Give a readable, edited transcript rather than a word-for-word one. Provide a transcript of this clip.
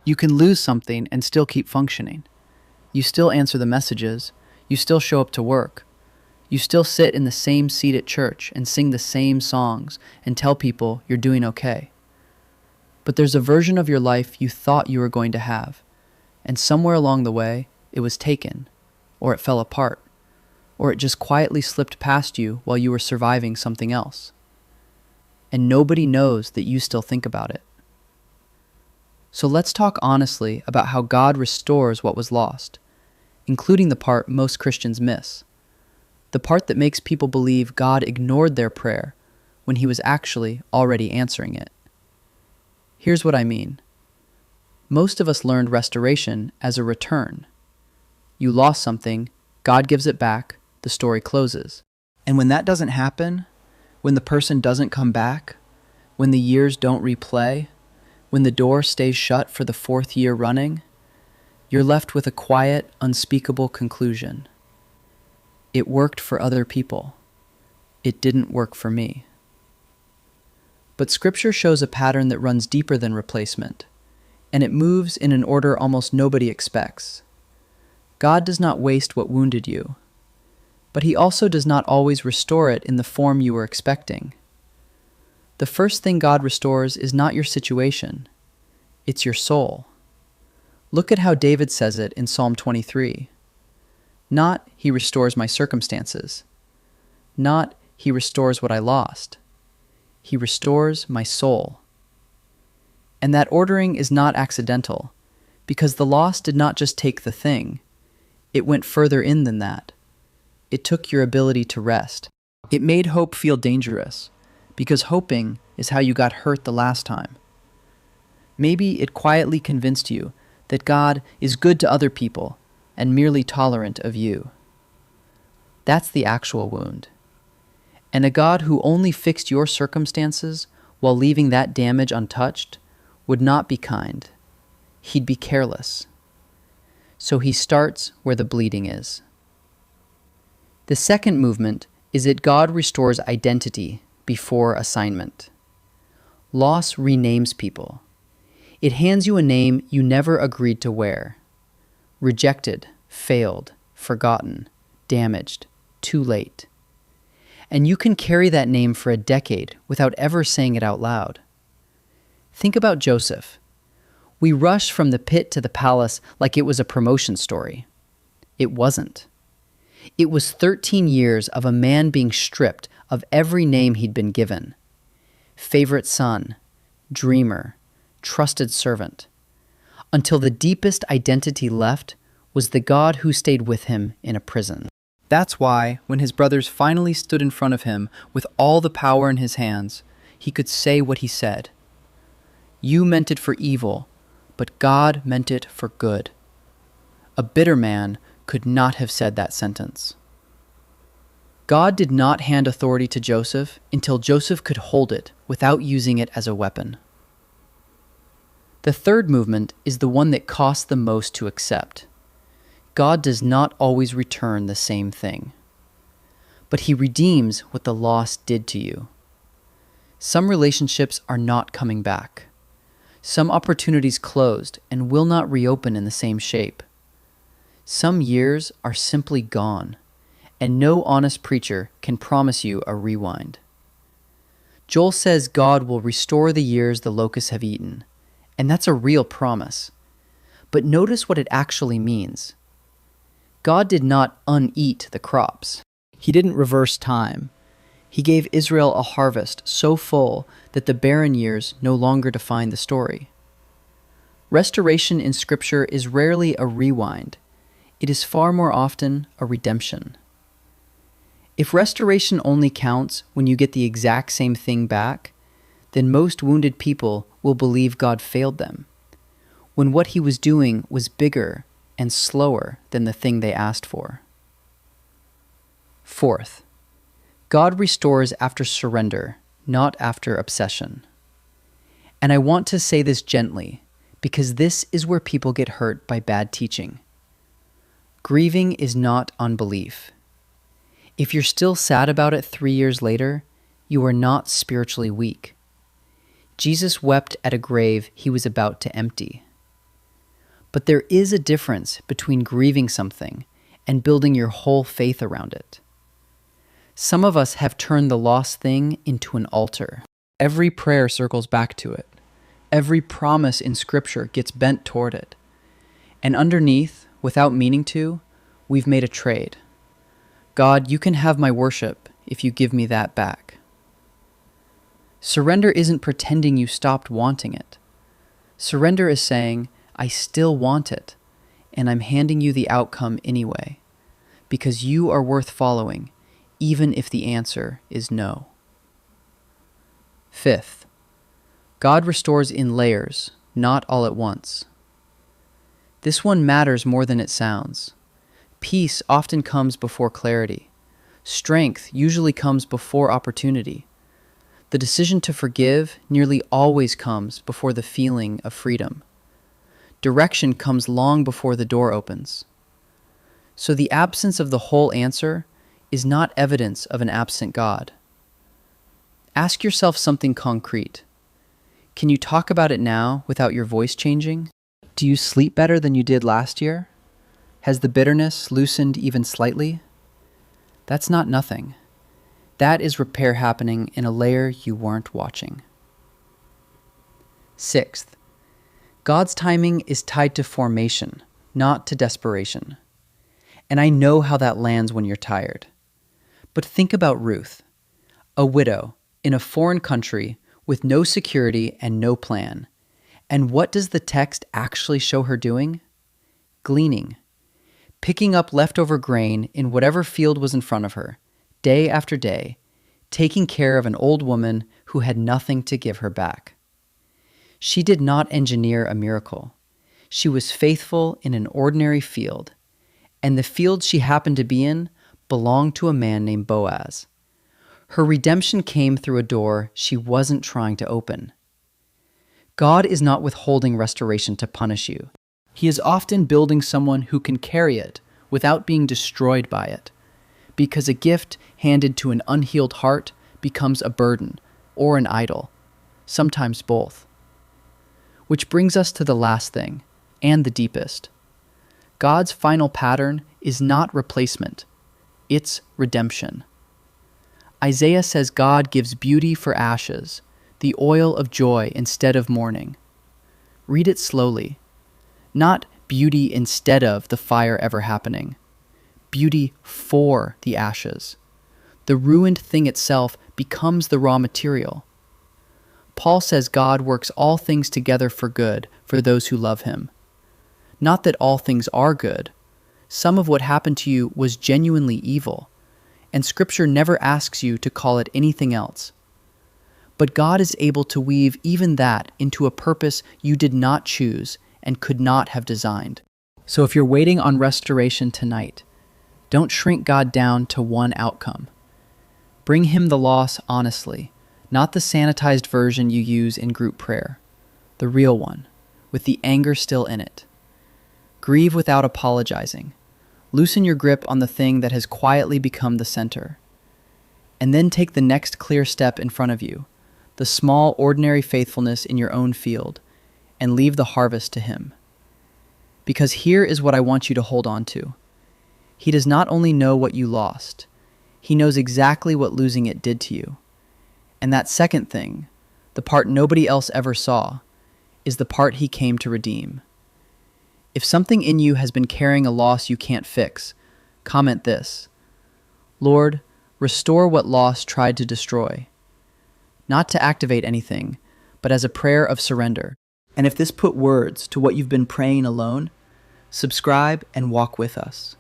You can lose something and still keep functioning. You still answer the messages. You still show up to work. You still sit in the same seat at church and sing the same songs and tell people you're doing okay. But there's a version of your life you thought you were going to have, and somewhere along the way, it was taken, or it fell apart, or it just quietly slipped past you while you were surviving something else. And nobody knows that you still think about it. So let's talk honestly about how God restores what was lost, including the part most Christians miss. The part that makes people believe God ignored their prayer when he was actually already answering it. Here's what I mean. Most of us learned restoration as a return. You lost something, God gives it back, the story closes. And when that doesn't happen, when the person doesn't come back, when the years don't replay, when the door stays shut for the 4th year running, you're left with a quiet, unspeakable conclusion. It worked for other people. It didn't work for me. But Scripture shows a pattern that runs deeper than replacement, and it moves in an order almost nobody expects. God does not waste what wounded you, but he also does not always restore it in the form you were expecting. The first thing God restores is not your situation. It's your soul. Look at how David says it in Psalm 23. Not, he restores my circumstances. Not, he restores what I lost. He restores my soul. And that ordering is not accidental, because the loss did not just take the thing. It went further in than that. It took your ability to rest. It made hope feel dangerous, because hoping is how you got hurt the last time. Maybe it quietly convinced you that God is good to other people and merely tolerant of you. That's the actual wound. And a God who only fixed your circumstances while leaving that damage untouched would not be kind. He'd be careless. So he starts where the bleeding is. The second movement is that God restores identity before assignment. Loss renames people. It hands you a name you never agreed to wear. Rejected, failed, forgotten, damaged, too late. And you can carry that name for a decade without ever saying it out loud. Think about Joseph. We rush from the pit to the palace like it was a promotion story. It wasn't. It was 13 years of a man being stripped of every name he'd been given. Favorite son, dreamer, trusted servant, until the deepest identity left was the God who stayed with him in a prison. That's why, when his brothers finally stood in front of him with all the power in his hands, he could say what he said. You meant it for evil, but God meant it for good. A bitter man could not have said that sentence. God did not hand authority to Joseph until Joseph could hold it without using it as a weapon. The third movement is the one that costs the most to accept. God does not always return the same thing, but he redeems what the loss did to you. Some relationships are not coming back. Some opportunities closed and will not reopen in the same shape. Some years are simply gone, and no honest preacher can promise you a rewind. Joel says God will restore the years the locusts have eaten, and that's a real promise. But notice what it actually means. God did not uneat the crops. He didn't reverse time. He gave Israel a harvest so full that the barren years no longer define the story. Restoration in Scripture is rarely a rewind. It is far more often a redemption. If restoration only counts when you get the exact same thing back, then most wounded people will believe God failed them, when what he was doing was bigger and slower than the thing they asked for. Fourth, God restores after surrender, not after obsession. And I want to say this gently, because this is where people get hurt by bad teaching. Grieving is not unbelief. If you're still sad about it 3 years later, you are not spiritually weak. Jesus wept at a grave he was about to empty. But there is a difference between grieving something and building your whole faith around it. Some of us have turned the lost thing into an altar. Every prayer circles back to it. Every promise in Scripture gets bent toward it. And underneath, without meaning to, we've made a trade. God, you can have my worship if you give me that back. Surrender isn't pretending you stopped wanting it. Surrender is saying, I still want it, and I'm handing you the outcome anyway, because you are worth following, even if the answer is no. Fifth, God restores in layers, not all at once. This one matters more than it sounds. Peace often comes before clarity. Strength usually comes before opportunity. The decision to forgive nearly always comes before the feeling of freedom. Direction comes long before the door opens. So the absence of the whole answer is not evidence of an absent God. Ask yourself something concrete. Can you talk about it now without your voice changing? Do you sleep better than you did last year? Has the bitterness loosened even slightly? That's not nothing. That is repair happening in a layer you weren't watching. Sixth, God's timing is tied to formation, not to desperation. And I know how that lands when you're tired. But think about Ruth, a widow in a foreign country with no security and no plan. And what does the text actually show her doing? Gleaning. Picking up leftover grain in whatever field was in front of her, day after day, taking care of an old woman who had nothing to give her back. She did not engineer a miracle. She was faithful in an ordinary field, and the field she happened to be in belonged to a man named Boaz. Her redemption came through a door she wasn't trying to open. God is not withholding restoration to punish you. He is often building someone who can carry it without being destroyed by it, because a gift handed to an unhealed heart becomes a burden or an idol, sometimes both. Which brings us to the last thing, and the deepest. God's final pattern is not replacement, it's redemption. Isaiah says God gives beauty for ashes, the oil of joy instead of mourning. Read it slowly. Not beauty instead of the fire ever happening. Beauty for the ashes. The ruined thing itself becomes the raw material. Paul says God works all things together for good for those who love him. Not that all things are good. Some of what happened to you was genuinely evil, and Scripture never asks you to call it anything else. But God is able to weave even that into a purpose you did not choose and could not have designed. So if you're waiting on restoration tonight, don't shrink God down to one outcome. Bring him the loss honestly, not the sanitized version you use in group prayer, the real one, with the anger still in it. Grieve without apologizing. Loosen your grip on the thing that has quietly become the center. And then take the next clear step in front of you, the small, ordinary faithfulness in your own field, and leave the harvest to him. Because here is what I want you to hold on to. He does not only know what you lost, he knows exactly what losing it did to you. And that second thing, the part nobody else ever saw, is the part he came to redeem. If something in you has been carrying a loss you can't fix, comment this: Lord, restore what loss tried to destroy. Not to activate anything, but as a prayer of surrender. And if this put words to what you've been praying alone, subscribe and walk with us.